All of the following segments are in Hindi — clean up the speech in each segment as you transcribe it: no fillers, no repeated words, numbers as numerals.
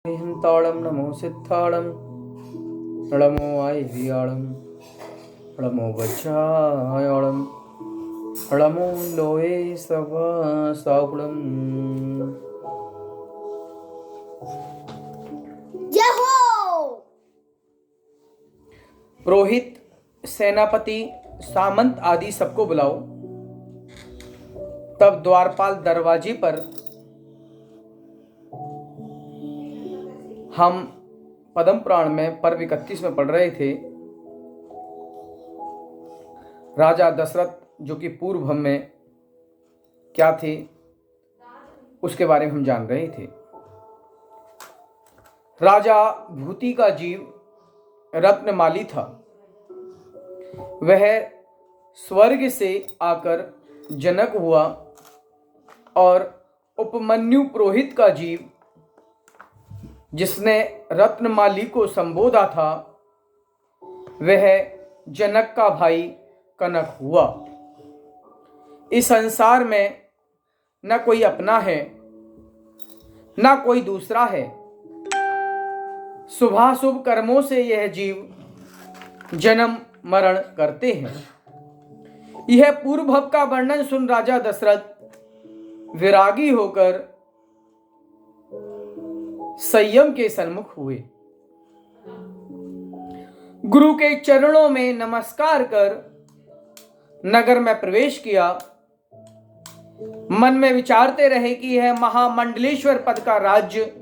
ताड़म नमो सिद्धाड़म नमो आयव्याड़म नमो वज्रायाड़म नमो लोये सागुणम। जय हो। पुरोहित, सेनापति, सामंत आदि सबको बुलाओ। तब द्वारपाल दरवाजे पर हम पद्म पुराण में पर्व 31 में पढ़ रहे थे। राजा दशरथ जो कि पूर्व में क्या थे उसके बारे में हम जान रहे थे। राजा भूति का जीव रत्नमाली था। वह स्वर्ग से आकर जनक हुआ और उपमन्यु पुरोहित का जीव जिसने रत्नमाली को संबोधा था वह जनक का भाई कनक हुआ। इस संसार में न कोई अपना है न कोई दूसरा है। शुभाशुभ कर्मों से यह जीव जन्म मरण करते हैं। यह पूर्व भव का वर्णन सुन राजा दशरथ विरागी होकर संयम के सन्मुख हुए। गुरु के चरणों में नमस्कार कर नगर में प्रवेश किया। मन में विचारते रहे कि यह महामंडलेश्वर पद का राज्य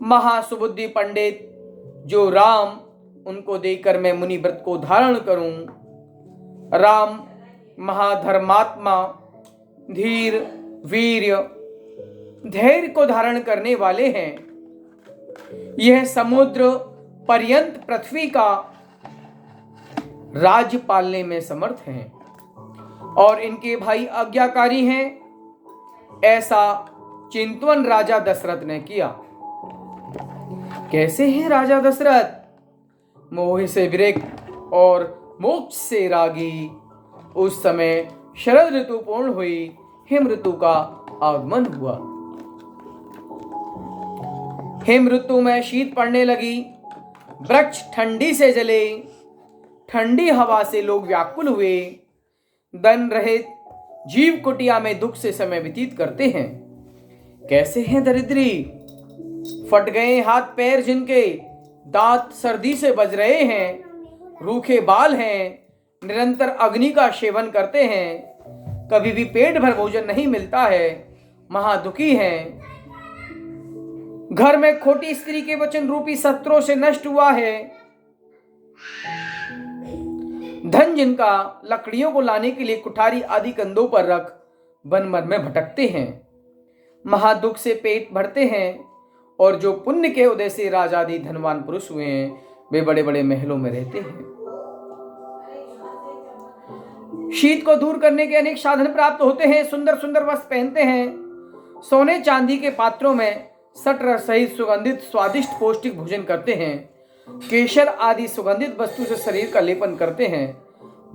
महासुबुद्धि पंडित जो राम उनको देकर मैं मुनि व्रत को धारण करूं। राम महाधर्मात्मा, धीर, वीर्य, धैर्य को धारण करने वाले हैं। यह समुद्र पर्यंत पृथ्वी का राज्य पालने में समर्थ हैं और इनके भाई आज्ञाकारी हैं। ऐसा चिंतवन राजा दशरथ ने किया। कैसे हैं राजा दशरथ? मोह से विरक्त और मोक्ष से रागी। उस समय शरद ऋतु पूर्ण हुई, हिम ऋतु का आगमन हुआ। हिम ऋतु में शीत पड़ने लगी, वृक्ष ठंडी से जले, ठंडी हवा से लोग व्याकुल हुए। धन रहित जीव कुटिया में दुख से समय व्यतीत करते हैं। कैसे हैं दरिद्री? फट गए हाथ पैर जिनके, दांत सर्दी से बज रहे हैं, रूखे बाल हैं, निरंतर अग्नि का सेवन करते हैं, कभी भी पेट भर भोजन नहीं मिलता है, महादुखी हैं। घर में खोटी स्त्री के वचन रूपी शत्रुओं से नष्ट हुआ है। धन जिनका लकड़ियों को लाने के लिए कुठारी आदि कंधों पर रख वन मन में भटकते हैं, महादुख से पेट भरते हैं। और जो पुण्य के उदय से राजादि धनवान पुरुष हुए हैं वे बड़े बड़े महलों में रहते हैं। शीत को दूर करने के अनेक साधन प्राप्त होते हैं। सुंदर सुंदर वस्त्र पहनते हैं। सोने चांदी के पात्रों में सटर सहित सुगंधित स्वादिष्ट पौष्टिक भोजन करते हैं। केशर आदि सुगंधित वस्तु से शरीर का लेपन करते हैं।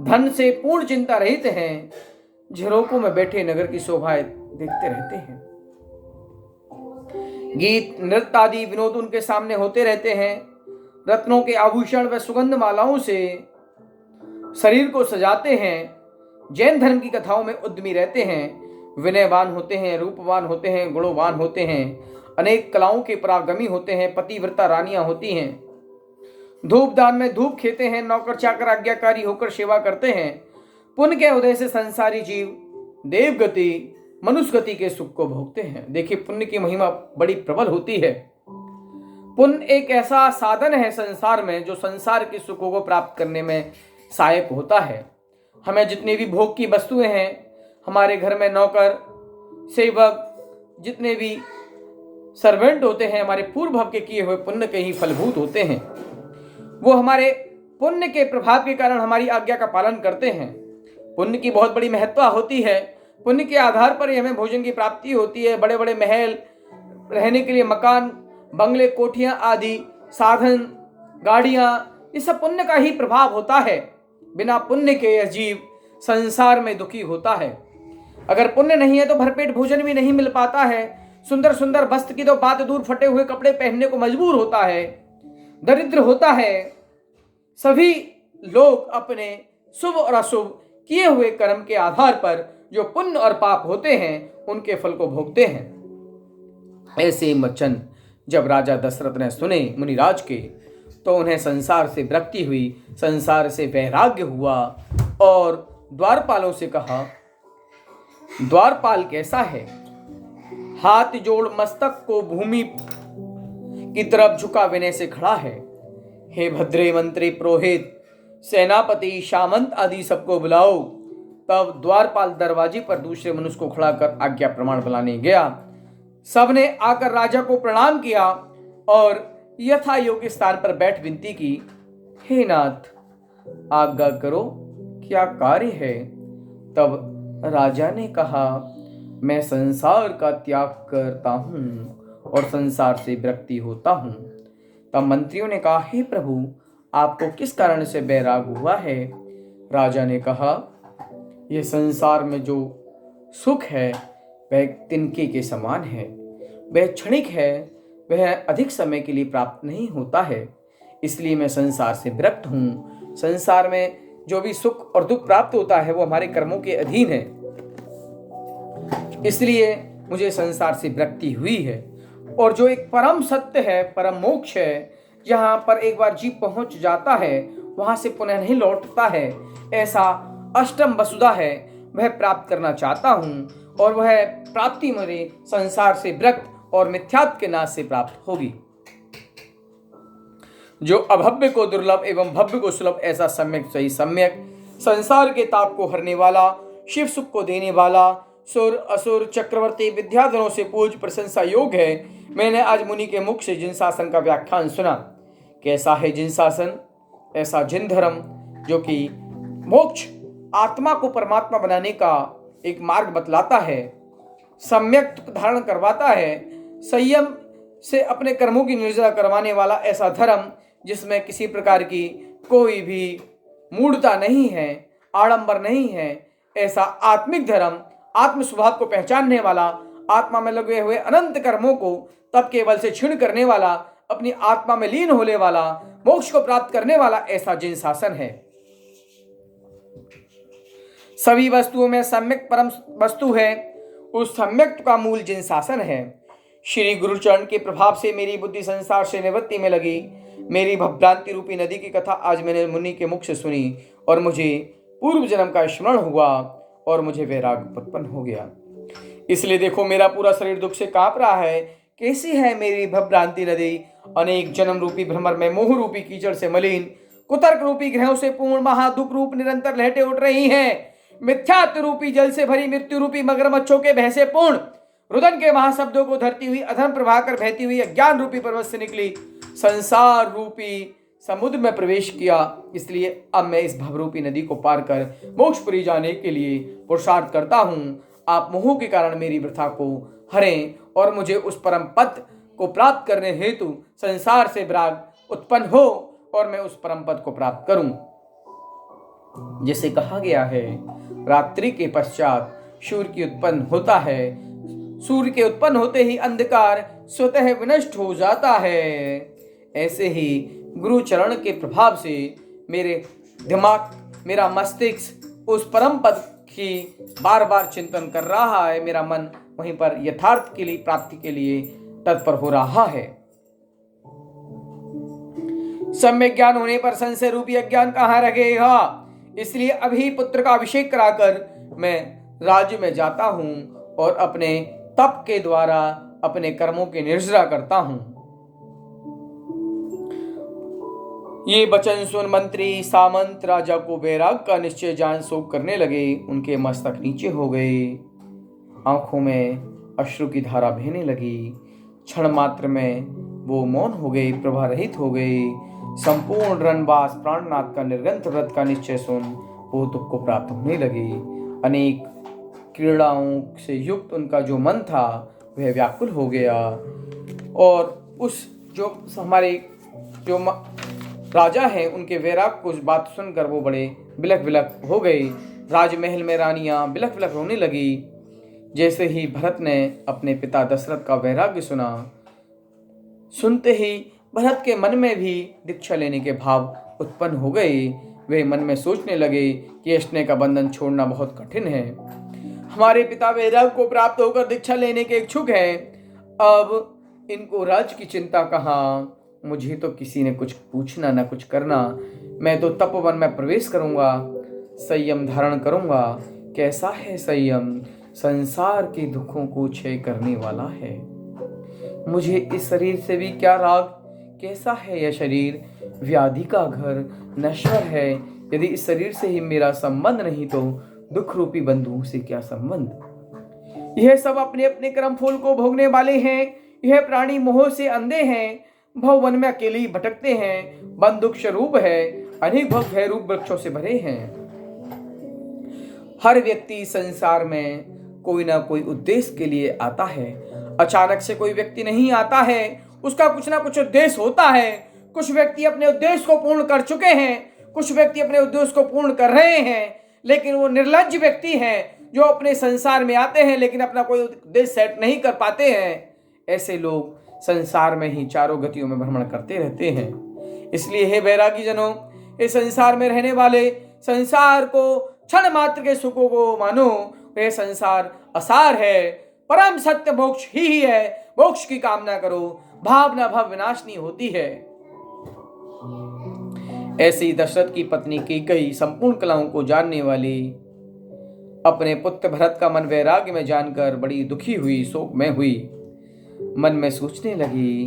धन से पूर्ण चिंता रहित हैं। झरोकों में बैठे नगर की शोभाएं देखते रहते हैं। गीत नृत्य आदि विनोद उनके सामने होते रहते हैं। रत्नों के आभूषण व सुगंध मालाओं से शरीर को सजाते हैं। जैन धर्म की कथाओं में उद्यमी रहते हैं। विनयवान होते हैं, रूपवान होते हैं, गुणवान होते हैं, अनेक कलाओं के परागमी होते हैं, पतिव्रता रानियां होती हैं। धूप दान में धूप खेते हैं, नौकर चाकर आज्ञाकारी होकर सेवा करते हैं। पुण्य के उदय से संसारी जीव देवगति मनुष्य गति के सुख को भोगते हैं। देखिए पुण्य की महिमा बड़ी प्रबल होती है। पुण्य एक ऐसा साधन है संसार में जो संसार के सुखों को प्राप्त करने में सहायक होता है। हमें जितनी भी भोग की वस्तुएं हैं, हमारे घर में नौकर सेवक जितने भी सर्वेंट होते हैं, हमारे पूर्व भव के किए हुए पुण्य के ही फलभूत होते हैं। वो हमारे पुण्य के प्रभाव के कारण हमारी आज्ञा का पालन करते हैं। पुण्य की बहुत बड़ी महत्ता होती है। पुण्य के आधार पर ही हमें भोजन की प्राप्ति होती है। बड़े बड़े महल, रहने के लिए मकान, बंगले, कोठियां आदि साधन, गाड़ियां, ये सब पुण्य का ही प्रभाव होता है। बिना पुण्य के यह जीव संसार में दुखी होता है। अगर पुण्य नहीं है तो भरपेट भोजन भी नहीं मिल पाता है। सुंदर सुंदर वस्त्र की तो बात दूर, फटे हुए कपड़े पहनने को मजबूर होता है, दरिद्र होता है। सभी लोग अपने शुभ और अशुभ किए हुए कर्म के आधार पर जो पुण्य और पाप होते हैं उनके फल को भोगते हैं। ऐसे वचन जब राजा दशरथ ने सुने मुनिराज के, तो उन्हें संसार से विरक्ति हुई, संसार से वैराग्य हुआ और द्वारपालों से कहा, द्वारपाल कैसा है? हाथ जोड़ मस्तक को भूमि की तरफ झुका विनय से खड़ा है। हे भद्रे मंत्री, पुरोहित, सेनापति, सामंत आदि सबको बुलाओ। तब द्वारपाल दरवाजे पर दूसरे मनुष्य को खड़ा कर आज्ञा प्रमाण बुलाने गया। सबने आकर राजा को प्रणाम किया और यथा योग्य स्थान पर बैठ विनती की, हे नाथ, आज्ञा करो, क्या कार्य है? तब राजा ने कहा, मैं संसार का त्याग करता हूं और संसार से विरक्ति होता हूं। तब मंत्रियों ने कहा, हे प्रभु, आपको किस कारण से बैराग हुआ है? राजा ने कहा, यह संसार में जो सुख है वह तिनके के समान है, वह क्षणिक है, वह अधिक समय के लिए प्राप्त नहीं होता है, इसलिए मैं संसार से विरक्त हूं। संसार में जो भी सुख और दुख प्राप्त होता है वो हमारे कर्मों के अधीन है, इसलिए मुझे संसार से विरक्ति हुई है। और जो एक परम सत्य है, परम मोक्ष है, जहां पर एक बार जीव पहुंच जाता है वहां से पुनः नहीं लौटता है, ऐसा अष्टम वसुधा है, वह प्राप्त करना चाहता हूं और वह प्राप्ति मेरे संसार से विरक्त और मिथ्यात्व के नाश से प्राप्त होगी। जो अभव्य को दुर्लभ एवं भव्य को सुलभ, ऐसा सम्यक सही सम्यक संसार के ताप को हरने वाला, शिव सुख को देने वाला, सुर असुर चक्रवर्ती विद्याधरों से पूज प्रशंसा योग है। मैंने आज मुनि के मुख से जिन शासन का व्याख्यान सुना। कैसा है जिन शासन? ऐसा जिन धर्म जो कि मोक्ष, आत्मा को परमात्मा बनाने का एक मार्ग बतलाता है, सम्यक धारण करवाता है, संयम से अपने कर्मों की निर्जरा करवाने वाला ऐसा धर्म जिसमें किसी प्रकार की कोई भी मूढ़ता नहीं है, आडंबर नहीं है, ऐसा आत्मिक धर्म, आत्म स्वभाव को पहचानने वाला, आत्मा में लगे हुए अनंत कर्मों को तब केवल से क्षीण करने वाला, अपनी आत्मा में लीन होने वाला, मोक्ष को प्राप्त करने वाला ऐसा जिन शासन है। सभी वस्तुओं में सम्यक परम वस्तु है, उस सम्यक का मूल जिन शासन है। श्री गुरुचरण के प्रभाव से मेरी बुद्धि संसार से निवृत्ति में लगी। मेरी भ्रांति रूपी नदी की कथा आज मैंने मुनि के मुख से सुनी और मुझे पूर्व जन्म का स्मरण हुआ और मुझे वैराग उत्पन्न हो गया। इसलिए देखो, मेरा पूरा शरीर दुख से कांप रहा है। कैसी है मेरी भ्रांति नदी? अनेक जन्म रूपी भ्रमर में मोह रूपी कीचड़ से मलिन, कुतर्क रूपी ग्रहों से पूर्ण, महादुख रूप निरंतर लहटें उठ रही हैं। मिथ्यात्व रूपी जल से भरी, मृत्यु रूपी मगरमच्छों के भय से पूर्ण, रुदन के महाशब्दों को धरती हुई, अधर्म प्रवाह कर बहती हुई अज्ञान रूपी पर्वत से निकली, संसार रूपी समुद्र में प्रवेश किया। इसलिए अब मैं इस भवरूपी नदी को पार कर मोक्षपुरी जाने के लिए पुरुषार्थ करता हूँ। आप मोह के कारण मेरी वृथा को हरें और मुझे उस परम पद को प्राप्त करने हेतु संसार से विराग उत्पन्न हो और मैं उस परम पद को प्राप्त करूं। जिसे कहा गया है, रात्रि के पश्चात सूर्य की उत्पन्न होता है, सूर्य के उत्पन्न होते ही अंधकार स्वतः विनष्ट हो जाता है। ऐसे ही गुरु चरण के प्रभाव से मेरे दिमाग, मेरा मस्तिष्क उस परम पद की बार बार चिंतन कर रहा है। मेरा मन वहीं पर यथार्थ के लिए, प्राप्ति के लिए तत्पर हो रहा है। सम्यक ज्ञान होने पर संशय रूपी अज्ञान कहाँ रहेगा? इसलिए अभी पुत्र का अभिषेक कराकर मैं राज्य में जाता हूं और अपने तप के द्वारा अपने कर्मों की निर्जरा करता हूं। ये वचन सुन मंत्री, सामंत राजा को वैराग का निश्चय जान शोक करने लगे। उनके मस्तक नीचे हो गए, आंखों में अश्रु की धारा बहने लगी। क्षण मात्र में वो मौन हो गए, प्रभा रहित हो गए। संपूर्ण रणवास प्राणनाथ का निर्गंथ व्रत का निश्चय सुन वो दुख को प्राप्त होने लगे। अनेक क्रीड़ाओं से युक्त उनका जो मन था वह व्याकुल हो गया और उस जो हमारे जो राजा हैं उनके वैराग को बात सुनकर वो बड़े बिलख बिलख हो गए। राजमहल में रानियां बिलख बिलख रोने लगी। जैसे ही भरत ने अपने पिता दशरथ का वैराग्य सुना, सुनते ही भरत के मन में भी दीक्षा लेने के भाव उत्पन्न हो गए। वे मन में सोचने लगे कि स्नेह का बंधन छोड़ना बहुत कठिन है। हमारे पिता वैराग्य को प्राप्त होकर दीक्षा लेने के इच्छुक हैं, अब इनको राज्य की चिंता कहाँ। मुझे तो किसी ने कुछ पूछना न कुछ करना। मैं तो तपोवन में प्रवेश करूंगा, संयम धारण करूंगा। कैसा है संयम, संसार के दुखों को क्षय करने वाला है। मुझे इस शरीर से भी क्या राग, कैसा है यह शरीर, व्याधि का घर, नश्वर है। यदि इस शरीर से ही मेरा संबंध नहीं तो दुख रूपी बंधुओं से क्या संबंध। यह सब अपने अपने कर्म फूल को भोगने वाले हैं। यह प्राणी मोह से अंधे हैं, भवन में अकेले ही भटकते हैं। बंधुक स्वरूप है, अनेक भव भय रूप वृक्षों से भरे हैं। हर व्यक्ति संसार में कोई ना कोई उद्देश्य के लिए आता है। अचानक से कोई व्यक्ति नहीं आता है, उसका कुछ ना कुछ उद्देश्य होता है। कुछ व्यक्ति अपने उद्देश्य को पूर्ण कर चुके हैं, कुछ व्यक्ति अपने उद्देश्य को पूर्ण कर रहे हैं, लेकिन वो निर्लज्ज व्यक्ति हैं जो अपने संसार में आते हैं लेकिन अपना कोई उद्देश्य सेट नहीं कर पाते हैं। ऐसे लोग संसार में ही चारों गतियों में भ्रमण करते रहते हैं। इसलिए हे बैरागी जनों, इस संसार में रहने वाले, संसार को क्षण मात्र के सुखों को मानो। यह संसार असार है, परम सत्य मोक्ष ही है। मोक्ष की कामना करो, भावना भव विनाशनी होती है। ऐसी दशरथ की पत्नी कैकेयी संपूर्ण कलाओं को जानने वाली अपने पुत्र भरत का मन वैराग्य में जानकर बड़ी दुखी हुई, शोक में हुई। मन में सोचने लगी,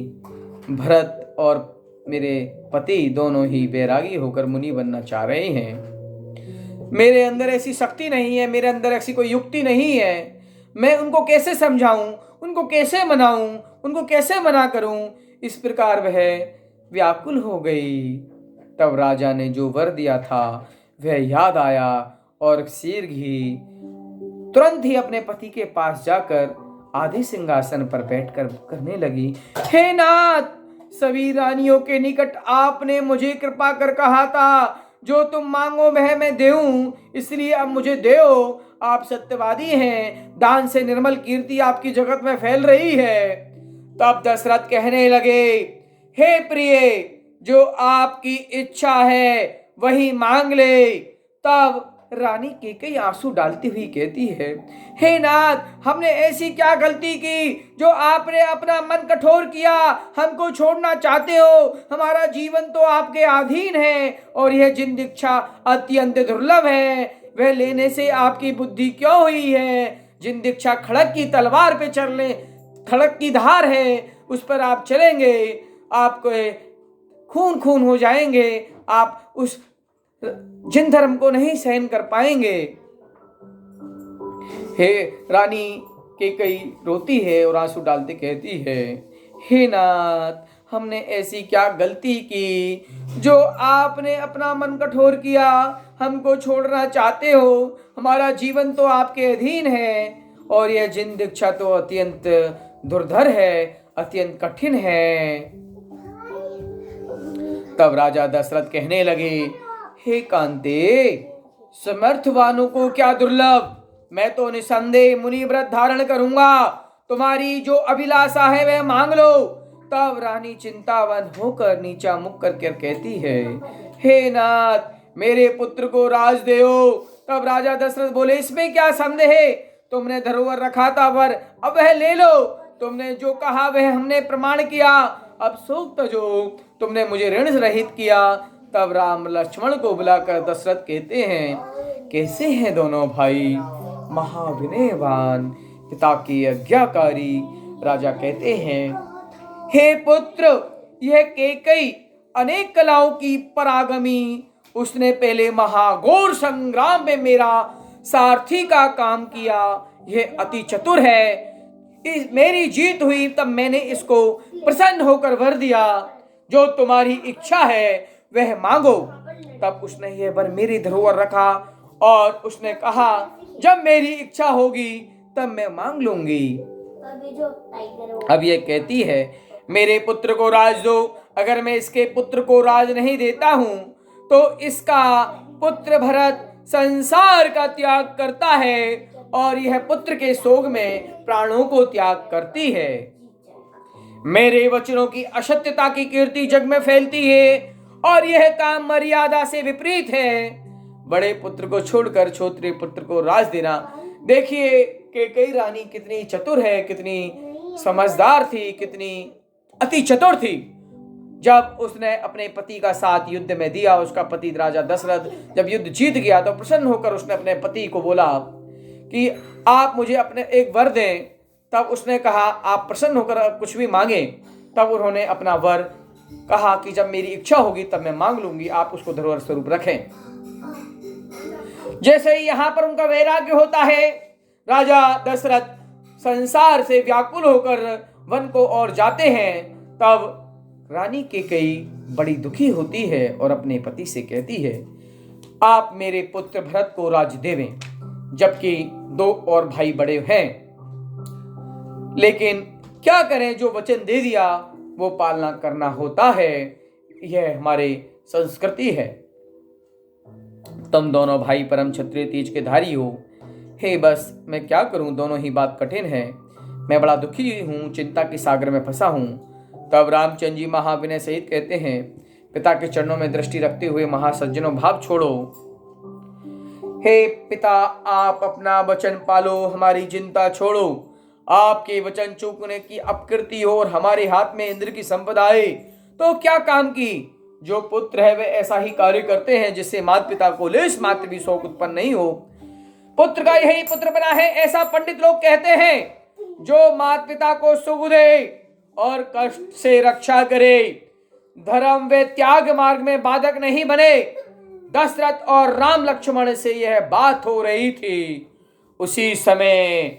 भरत और मेरे पति दोनों ही वैरागी होकर मुनि बनना चाह रहे हैं। मेरे अंदर ऐसी शक्ति नहीं है, मेरे अंदर ऐसी कोई युक्ति नहीं है। मैं उनको कैसे समझाऊं, उनको कैसे मनाऊं, उनको कैसे मना करूं। इस प्रकार वह व्याकुल हो गई। तब राजा ने जो वर दिया था वह याद आया और शीघ्र ही तुरंत ही अपने पति के पास जाकर आधे सिंहासन पर बैठकर करने लगी, हे नाथ, सभी रानियों के निकट आपने मुझे कृपा कर कहा था जो तुम मांगो वह मैं देऊं, इसलिए अब मुझे दो। आप सत्यवादी हैं, दान से निर्मल कीर्ति आपकी जगत में फैल रही है। तब दशरथ कहने लगे, हे प्रिय, जो आपकी इच्छा है वही मांग ले। तब रानी कैकेयी आंसू डालती हुई कहती है, हे नाथ, हमने ऐसी क्या गलती की जो आपने अपना मन कठोर किया, हमको छोड़ना चाहते हो। हमारा जीवन तो आपके अधीन है और यह जिन दीक्षा अत्यंत दुर्लभ है वह लेने से आपकी बुद्धि क्यों हुई है। जिन दीक्षा खड़क की तलवार पे चलने, खड़क की धार है उस पर आप चलेंगे, आपको खून खून हो जाएंगे, आप उस जिन धर्म को नहीं सहन कर पाएंगे। हे रानी कैकेयी रोती है और आंसू डालते कहती है, हे नाथ, हमने ऐसी क्या गलती की जो आपने अपना मन कठोर किया, हमको छोड़ना चाहते हो। हमारा जीवन तो आपके अधीन है और यह जिन दीक्षा तो अत्यंत दुर्धर है, अत्यंत कठिन है। तब राजा दशरथ कहने लगे, हे कांते, समर्थवानों को क्या दुर्लभ, मैं तो निसंदेह मुनि व्रत धारण करूंगा। तुम्हारी जो अभिलाषा है वह मांग लो। तब रानी चिंतावन होकर नीचा मुख करके कहती है, हे नाथ, मेरे पुत्र को राज देओ। तब राजा दशरथ बोले, इसमें क्या संदेह है, तुमने धरोहर रखा था वर, अब वह ले लो। तुमने जो कहा वह हमने प्रमाण किया, अब शोक तजो, तुमने मुझे ऋण रहित किया। तब राम लक्ष्मण को बुलाकर दशरथ कहते हैं, कैसे हैं दोनों भाई, महाविनयवान, पिता की आज्ञाकारी। राजा कहते हैं, हे पुत्र, यह कैकेयी अनेक कलाओं की परागमी, उसने पहले महाघोर संग्राम में मेरा सारथी का काम किया। यह अति चतुर है। मेरी जीत हुई तब मैंने इसको प्रसन्न होकर वर दिया, जो तुम्हारी इच्छा है वह मांगो। तब उसने यह वर मेरी धरोहर रखा और उसने कहा, जब मेरी इच्छा होगी तब मैं मांग लूंगी। अब यह कहती है, मेरे पुत्र को राज दो। अगर मैं इसके पुत्र को राज नहीं देता हूं तो इसका पुत्र भरत संसार का त्याग करता है और यह पुत्र के सोग में प्राणों को त्याग करती है। मेरे वचनों की असत्यता की कीर्ति जग में फैलती है और यह काम मर्यादा से विपरीत है। बड़े पुत्र को छोड़कर छोटे पुत्र को राज देना। देखिए कैकेयी रानी कितनी चतुर है, कितनी समझदार थी, कितनी अति चतुर थी। जब उसने अपने पति का साथ युद्ध में दिया, उसका पति राजा दशरथ जब युद्ध जीत गया तो प्रसन्न होकर उसने अपने पति को बोला कि आप मुझे अपने एक वर दें। तब उसने कहा आप प्रसन्न होकर कुछ भी मांगे। तब उन्होंने अपना वर कहा कि जब मेरी इच्छा होगी तब मैं मांग लूंगी, आप उसको धरोहर स्वरूप रखें। जैसे ही यहां पर उनका वैराग्य होता है, राजा दशरथ संसार से व्याकुल होकर वन को और जाते हैं। तब रानी कैकेयी बड़ी दुखी होती है और अपने पति से कहती है आप मेरे पुत्र भरत को राज्य देवें, जबकि 2 और भाई बड़े हैं। लेकिन क्या करें, जो वचन दे दिया वो पालना करना होता है, यह हमारी संस्कृति है। तुम दोनों भाई परम क्षत्रिय तेज के धारी हो। हे बस मैं क्या करूं, दोनों ही बात कठिन है। मैं बड़ा दुखी हूं, चिंता के सागर में फंसा हूं। तब रामचंद्र जी महाविनय सहित कहते हैं पिता के चरणों में दृष्टि रखते हुए महासज्जनों भाव छोड़ो। हे पिता आप अपना वचन पालो, हमारी चिंता छोड़ो। आपके वचन चूकने की अपकृति हो और हमारे हाथ में इंद्र की संपदा आए तो क्या काम की। जो पुत्र है वे ऐसा ही कार्य करते हैं जिससे माता पिता को लेश मात्र भी शोक उत्पन्न नहीं हो। पुत्र का यही पुत्र बना है ऐसा पंडित लोग कहते हैं। जो माता पिता को सुख दे और कष्ट से रक्षा करे, धर्म व त्याग मार्ग में बाधक नहीं बने। दशरथ और राम लक्ष्मण से यह बात हो रही थी। उसी समय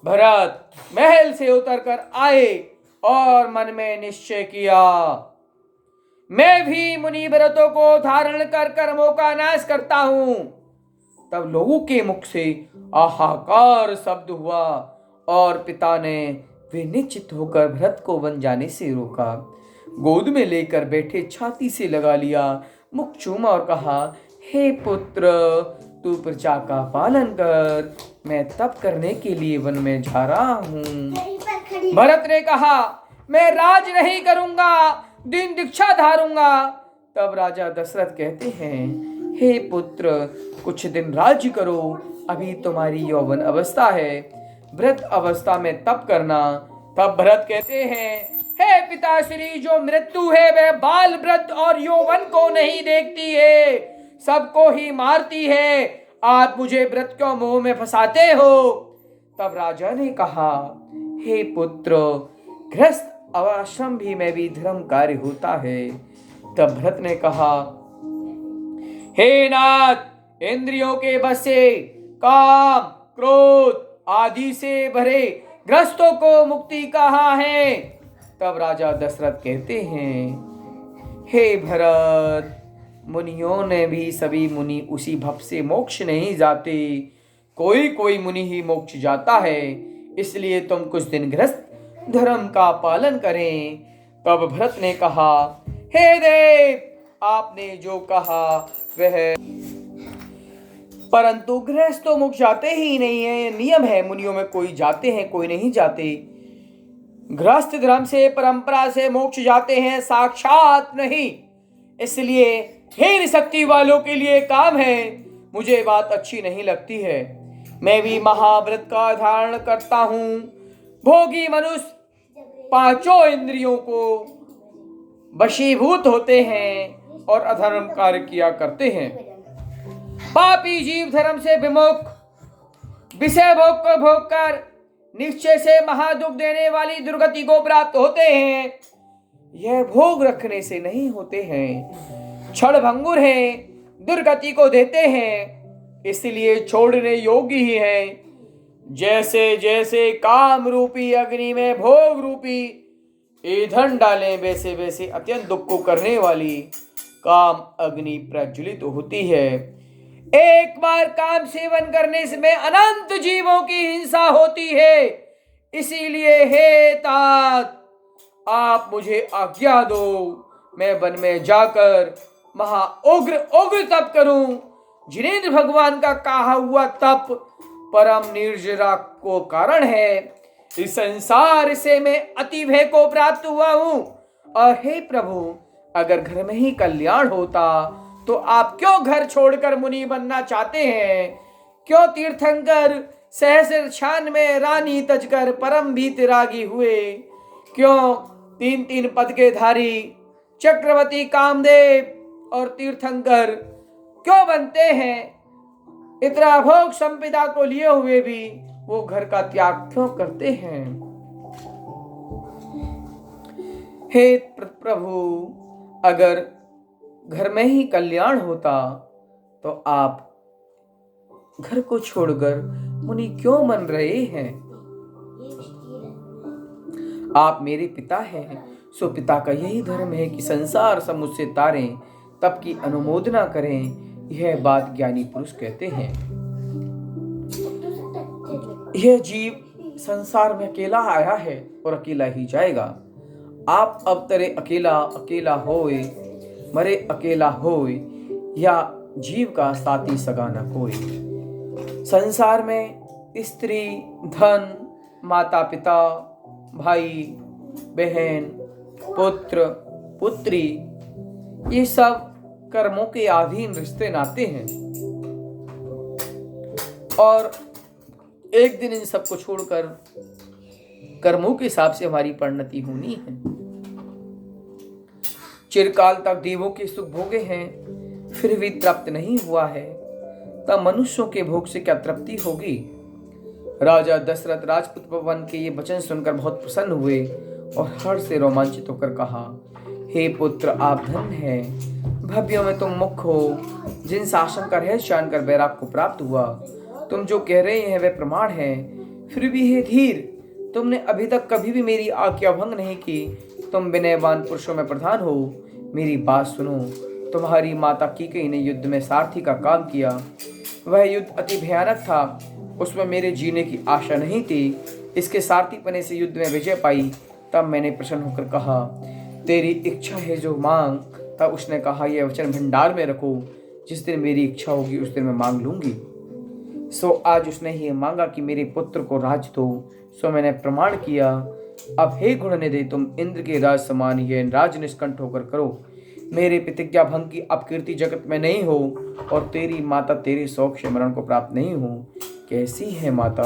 भरत महल से उतरकर आए और मन में निश्चय किया मैं भी मुनि व्रतों को धारण कर कर्मों का नाश करता हूं। तब लोगों के मुख से आहाकार शब्द हुआ और पिता ने विनिश्चित होकर भरत को वन जाने से रोका। गोद में लेकर बैठे छाती से लगा लिया, मुख चूमा और कहा हे पुत्र तू प्रजा का पालन कर, मैं तप करने के लिए वन में जा रहा हूँ। भरत ने कहा मैं राज नहीं करूंगा, दिन दीक्षा धारूंगा। तब राजा दशरथ कहते हैं हे पुत्र कुछ दिन राज्य करो, अभी तुम्हारी यौवन अवस्था है, व्रत अवस्था में तप करना। तब भरत कहते हैं हे पिताश्री जो मृत्यु है वह बाल व्रत और यौवन को नहीं देखती है, सबको ही मारती है। आप मुझे व्रत क्यों मोह में फंसाते हो। तब राजा ने कहा हे पुत्र गृहस्थ आश्रम भी में भी धर्म कार्य होता है। तब भरत ने कहा हे नाथ इंद्रियों के बस से काम क्रोध आदि से भरे ग्रस्तों को मुक्ति कहाँ है। तब राजा दशरथ कहते हैं हे भरत मुनियों ने भी सभी मुनि उसी भव से मोक्ष नहीं जाते, कोई कोई मुनि ही मोक्ष जाता है, इसलिए तुम कुछ दिन गृहस्थ धर्म का पालन करें। तब भरत ने कहा हे देव आपने जो कहा वह, परंतु गृहस्थ तो मोक्ष जाते ही नहीं है, नियम है मुनियों में कोई जाते हैं कोई नहीं जाते। गृहस्थ धर्म से परंपरा से मोक्ष जाते हैं, साक्षात नहीं। इसलिए हे शक्ति वालों के लिए काम है, मुझे बात अच्छी नहीं लगती है। मैं भी महाव्रत का धारण करता हूं। भोगी मनुष्य पांचों इंद्रियों को वशीभूत होते हैं और अधर्म कार्य किया करते हैं। पापी जीव धर्म से विमुख विषय भोग को भोग कर निश्चय से महादुख देने वाली दुर्गति को प्राप्त होते हैं। यह भोग रखने से नहीं होते हैं, क्षण भंगुर हैं, दुर्गति को देते हैं, इसलिए छोड़ने योग्य ही हैं। जैसे जैसे काम रूपी अग्नि में भोग रूपी ईंधन डालें वैसे वैसे अत्यंत दुख को करने वाली काम अग्नि प्रज्वलित होती है। एक बार काम सेवन करने से में अनंत जीवों की हिंसा होती है। इसीलिए हे तात आप मुझे आज्ञा दो, मैं वन में जाकर महा उग्र उग्र तप करूं। जिनेंद्र भगवान का कहा हुआ तप परम निर्जरा को कारण है। इस संसार से मैं अति भय को प्राप्त हुआ हूं। और हे प्रभु, अगर घर में ही कल्याण होता तो आप क्यों घर छोड़कर मुनि बनना चाहते हैं? क्यों तीर्थंकर सहस्र छान में रानी तजकर परम भीतरागी हुए? क्यों 3 पद के धारी चक्रवर्ती कामदेव और तीर्थंकर क्यों बनते हैं? इतना भोग संपदा को लिए हुए भी वो घर का त्याग क्यों करते हैं? हे प्रभु, अगर घर में ही कल्याण होता तो आप घर को छोड़कर मुनि क्यों बन रहे हैं? आप मेरे पिता हैं, सो पिता का यही धर्म है कि संसार सब मुझसे तारें तब की अनुमोदना करें। यह बात ज्ञानी पुरुष कहते हैं। यह जीव संसार में अकेला आया है और अकेला ही जाएगा। आप अब तरे अकेला अकेला होए, मरे अकेला होए, या जीव का साथी सगा न कोई। संसार में स्त्री, धन, माता पिता, भाई बहन, पुत्र पुत्री, ये सब कर्मों के अधीन रिश्ते नाते हैं और एक दिन इन सबको छोड़कर कर्मों के हिसाब से हमारी परिणति होनी है। चिरकाल तक देवों के सुख भोगे हैं, फिर भी तृप्त नहीं हुआ है, तब मनुष्यों के भोग से क्या तृप्ति होगी? राजा दशरथ राजपूत भवन के ये वचन सुनकर बहुत प्रसन्न हुए और हर्ष से रोमांचित होकर कहा, हे पुत्र, आप धन्य हैं। भव्यों में तुम मुख्य हो। जिन शासन का रहस्य जानकर बैराग को प्राप्त हुआ, तुम जो कह रहे हैं वह प्रमाण है। फिर भी हे धीर, तुमने अभी तक कभी भी मेरी आज्ञा भंग नहीं की। तुम विनयवान पुरुषों में प्रधान हो। मेरी बात सुनो। तुम्हारी माता कैकेयी ने युद्ध में सारथी का काम किया। वह युद्ध अति भयानक था। उसमें मेरे जीने की आशा नहीं थी। इसके सारथी पने से युद्ध में विजय पाई। तब मैंने प्रसन्न होकर कहा, तेरी इच्छा है जो मांग। तब उसने कहा, यह वचन भंडार में रखो। जिस दिन मेरी इच्छा होगी उस दिन मैं मांग लूंगी। सो आज उसने ही मांगा कि मेरे पुत्र को राज दो। सो मैंने प्रमाण किया। अब हे घुड़निधे, तुम इंद्र के राज समान यह राज निष्कंठ होकर करो। मेरे प्रतिज्ञा भंग की अपकीर्ति जगत में नहीं हो और तेरी माता तेरे शौक से मरण को प्राप्त नहीं हो। कैसी है माता?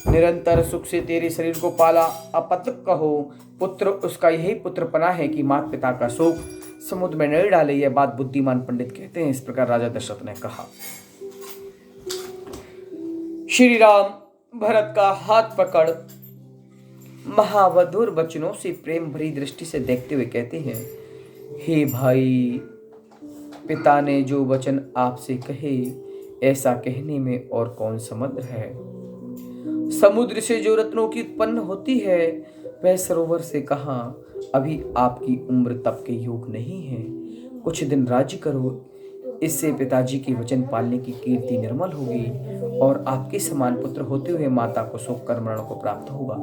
निरंतर सुख से तेरे शरीर को पाला। अपत्र कहो पुत्र, उसका यही पुत्रपना है कि माता पिता का शोक समुद्र में नहीं डाले। यह बात बुद्धिमान पंडित कहते हैं। इस प्रकार राजा दशरथ ने कहा। श्री राम भरत का हाथ पकड़ महावधुर वचनों से प्रेम भरी दृष्टि से देखते हुए कहते हैं, हे भाई, पिता ने जो वचन आपसे कहे, ऐसा कहने में और कौन समर्थ है? समुद्र से जो रत्नों की उत्पन्न होती है, वह सरोवर से कहाँ? अभी आपकी उम्र तप के योग नहीं है। कुछ दिन राज्य करो। इससे पिताजी के वचन पालने की कीर्ति निर्मल होगी और आपके समान पुत्र होते हुए माता को शोक कर मरण को प्राप्त होगा।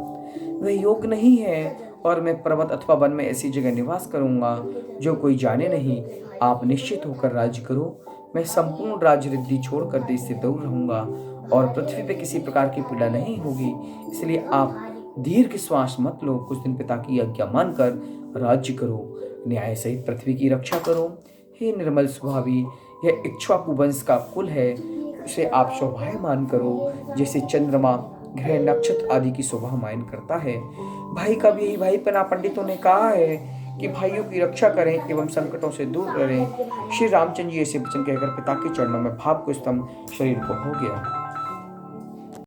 वह योग नहीं है और मैं पर्वत अथवा वन में ऐसी जगह निवास करूंगा जो कोई जाने नहीं। आप निश्चित होकर राज्य करो। मैं संपूर्ण राज्य रिद्धि छोड़कर देश से दूर रहूंगा और पृथ्वी पे किसी प्रकार की पीड़ा नहीं होगी। इसलिए आप दीर्घ श्वास मत लो। कुछ दिन पिता की आज्ञा मानकर राज्य करो। न्याय सहित पृथ्वी की रक्षा करो। हे निर्मल स्वभावी, यह इक्ष्वाकु वंश का कुल है। उसे आप शोभायमान करो, जैसे चंद्रमा ग्रह नक्षत्र आदि की शोभायमान करता है। भाई का भी यही भाईपना पंडितों ने कहा है कि भाइयों की रक्षा करें एवं संकटों से दूर करें। श्री रामचंद्र जी ऐसे वचन कहकर पिता के चरणों में भाव को स्तंभ शरीर को हो गया।